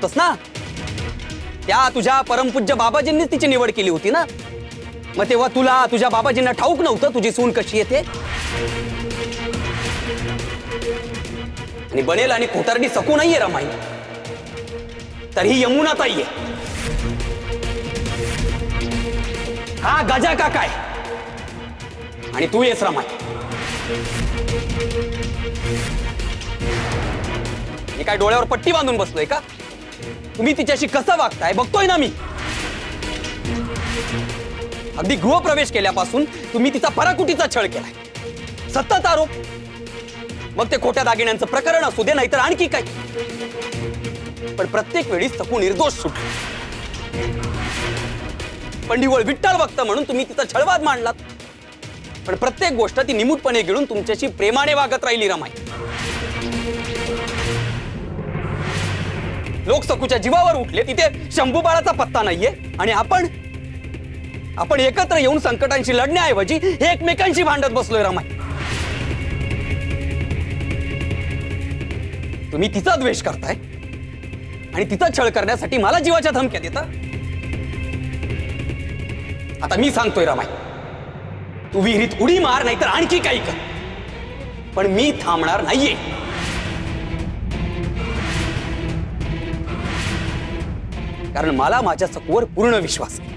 तस ना त्या तुझ्या परमपूज्य बाबाजींनीच तिची निवड केली होती ना। मग तेव्हा तुला तुझ्या बाबाजींना ठाऊक नव्हतं तुझी सून कशी येते? आणि बनेल आणि खोटारडी सकू नाहीये रमाई, तर ही यमुना ताई आहे। हा गजा का काय आणि तू येस रमाई। मी काय डोळ्यावर पट्टी बांधून बसलोय का? तुम्ही तिच्याशी कसं वागताय बघतोय ना मी। अगदी गृहप्रवेश केल्यापासून तुम्ही तिचा पराकुटीचा छळ केलाय, सतत आरोप। मग ते खोट्या दागिन्यांचं प्रकरण असू दे नाहीतर आणखी काय, पण प्रत्येक वेळी सकू निर्दोष सुटली। पण निव्वळ विठ्ठल भक्त म्हणून तुम्ही तिचा छळवाद मांडलात, पण प्रत्येक गोष्ट ती निमूटपणे गिळून तुमच्याशी प्रेमाने वागत राहिली रमाई। लोक सकूच्या जीवावर उठले, तिथे शंभू बाळाचा पत्ता नाहीये, आणि आपण एकत्र येऊन संकटांशी लढण्याऐवजी एकमेकांशी भांडत बसलोय रमाई। तुम्ही तिचा द्वेष करताय आणि तिचा छळ करण्यासाठी मला जीवाच्या धमक्या देता। आता मी सांगतोय रमाई, तू विहिरीत उडी मार नाहीतर आणखी काही कर, पण मी थांबणार नाहीये। कारण मला माझ्या सकूवर पूर्ण विश्वास आहे।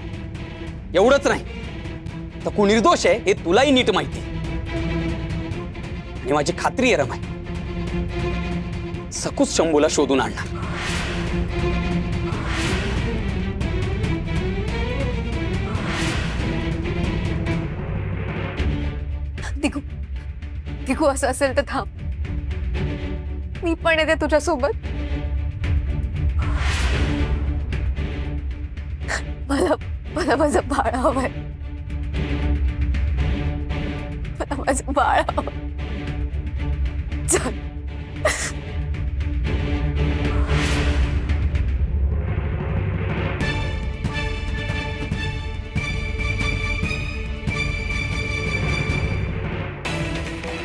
एवढंच नाही, सकू निर्दोष आहे हे तुलाही नीट माहिती आहे, आणि माझी खात्री आहे रमाई, सकूच शंभूला शोधून आणणार। दिगू, दिगू असं असेल तर थांब, मी पण येते तुझ्यासोबत। मला माझं बाळ हवंय, मला माझं बाळ हवं। चल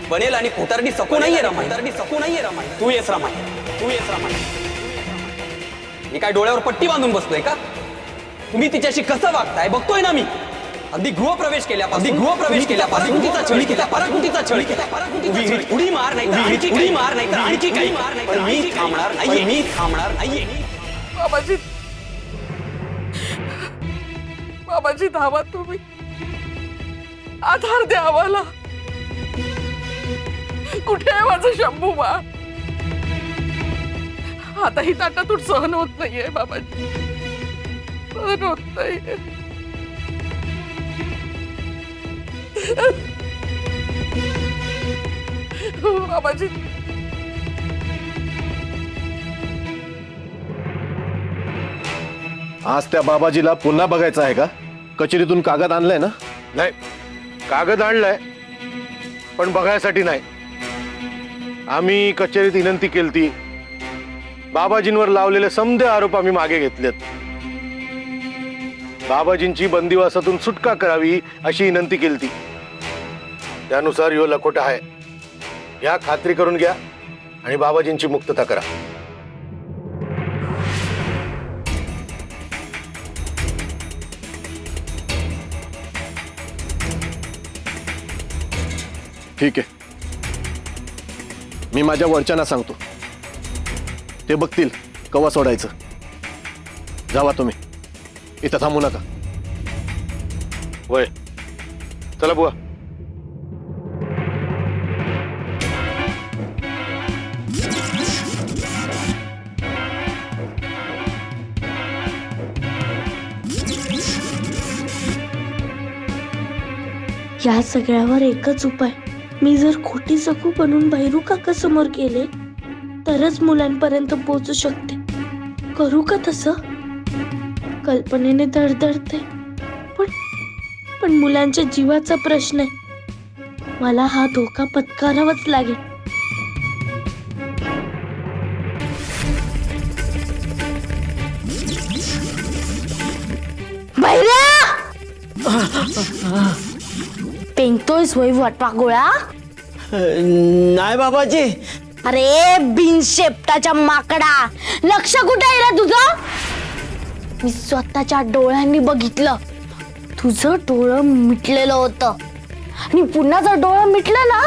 बनेल आणि खोटारडी सकू नाहीये रमाई, तू येस रमाई, तू येस रमाई। मी काय डोळ्यावर पट्टी बांधून बसलोय का? तुम्ही तिच्याशी कसं वागताय बघतोय ना मी। अगदी गृहप्रवेश केल्यापासून तिचा पराकुटीचा छळ केला। विहिरीत उडी मार नाहीतर आणखी काही, पण मी थांबणार नाहीये। बाबाजी धावा, तुम्ही आधार द्या आम्हाला। कुठे आहे माझं शंभू बाळ? आता ही ताटातूट सहन होत नाहीये बाबाजी, सहन होत नाहीये। बाबाजी, आज त्या बाबाजीला पुन्हा बघायचं आहे का? कचेरीतून कागद आणलाय ना? नाही, कागद आणलाय पण बघायसाठी नाही। आम्ही कचेरीत विनंती केलती, बाबाजींवर लावलेले समदे आरोप आम्ही मागे घेतलेत। बाबाजींची बंदिवासातून सुटका करावी अशी विनंती केलती। त्यानुसार यो लखोटा आहे, या खात्री करून घ्या आणि बाबाजींची मुक्तता करा। ठीक आहे, मी माझ्या वरच्यांना सांगतो, ते बघतील कवा सोडायचं। जावा तुम्ही, इथं थांबू नका। वय चला बुवा। या सगळ्यावर एकच उपाय, मी जर खोटी सकू बनून भैरू काका समोर गेले तरच मुलांपर्यंत पोहोचू शकते। करू का तसं? कल्पनेने धडधडते, पण मुलांच्या जीवाचा प्रश्न आहे, मला हा धोका पत्करावाच लागेल। भैरा, पेंगतोयस वय वटवा गोळा? नाही बाबाजी, अरे बिन शेपटाच्या माकडा, लक्ष कुठे आहे रे तुझं? मी स्वतःच्या डोळ्यांनी बघितलं, तुझं डोळं मिटलेलं होतं. आणि पुन्हा जर डोळं मिटलं ना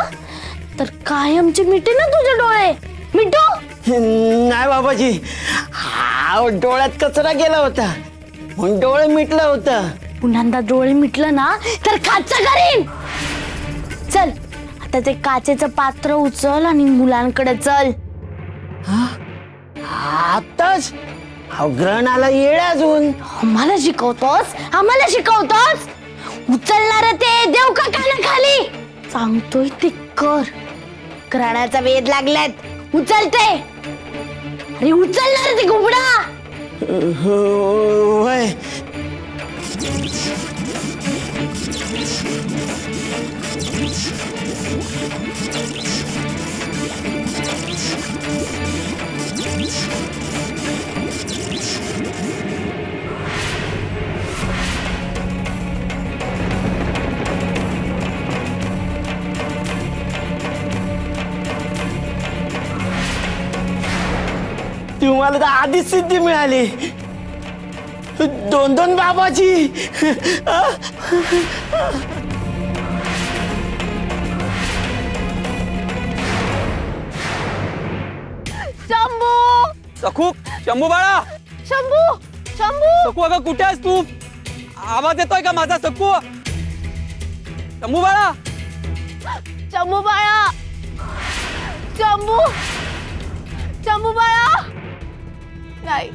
तर कायमचे मिटे ना तुझे डोळे. मिटो. नाही बाबाजी, हा डोळ्यात कचरा गेला होता म्हणून डोळे मिटलं होतं. पुन्हा डोळे मिटलं ना तर काच करीन. चल आता ते काचेचं पात्र उचल आणि मुलांकडे चल. आताच ग्रहणाला येळ अजून. आम्हाला शिकवतोस, आम्हाला शिकवतोस. उचलणार ते देव का खाली. सांगतोय ते कर. ग्रहणाचा वेध लागलात, उचलते. अरे उचलणार ते घुबडा. होय. तुम्हाला तर आधीच सिद्धी मिळाली. 2-2 बाबाजी. शंभू, सखू, शंभू बाळा, शंभू, शंभू. सखू अगं कुठे आहेस तू? आवाज येतोय का माझा सखू? शंभू बाळा, शंभू बाळा, शंभू, शंभू बाळा. नाही,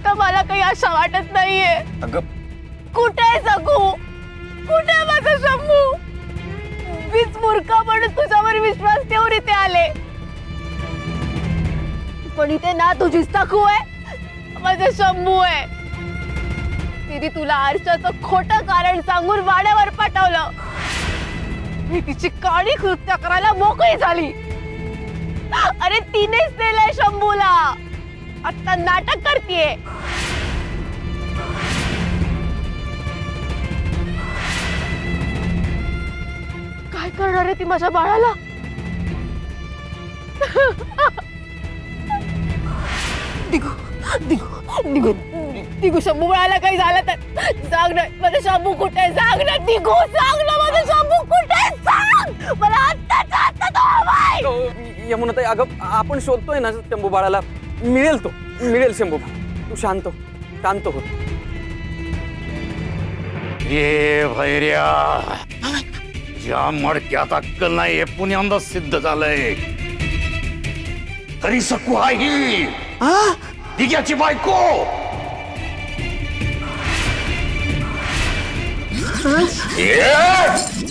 तर मला काही आशा वाटत नाहीये. अगं कुठे आहे सखू? कुठे आहे माझा शंभू? मीच मूर्ख म्हणून तुझ्यावर विश्वास ठेवून इथे आले, पण इथे ना तुझी सखू आहे, माझा शंभू आहे. तिने तुला आरशाचं खोटं कारण सांगून वाड्यावर पाठवलं. मी तिची काळी कृत्य करायला मोकळी झाली. अरे तिनेच दिलंय शंभूला. आता नाटक करतीये. काय करणार आहे ती माझ्या बाळाला? दिगू, दिगू, दिगू, दिगू, शंभू बाळाला काही झालं तर सांग ना. माझं शंभू कुठे आहे? सांग ना दिगू, सांग ना माझं शंभू कुठे आहे? सांग मला. आत्ताचा आत्ता तो हवाय. यमुनाताई, अगं आपण शोधतोय ना शंभू बाळाला. मिळेल तो, मिळेल शंभू. तू शांत हो, शांत हो. ये भैर्या, ज्या मडक्यात अक्कल नाही हे पुण्यांदा सिद्ध झालंय. तरी सकू आहे दिग्याची बायको. ये!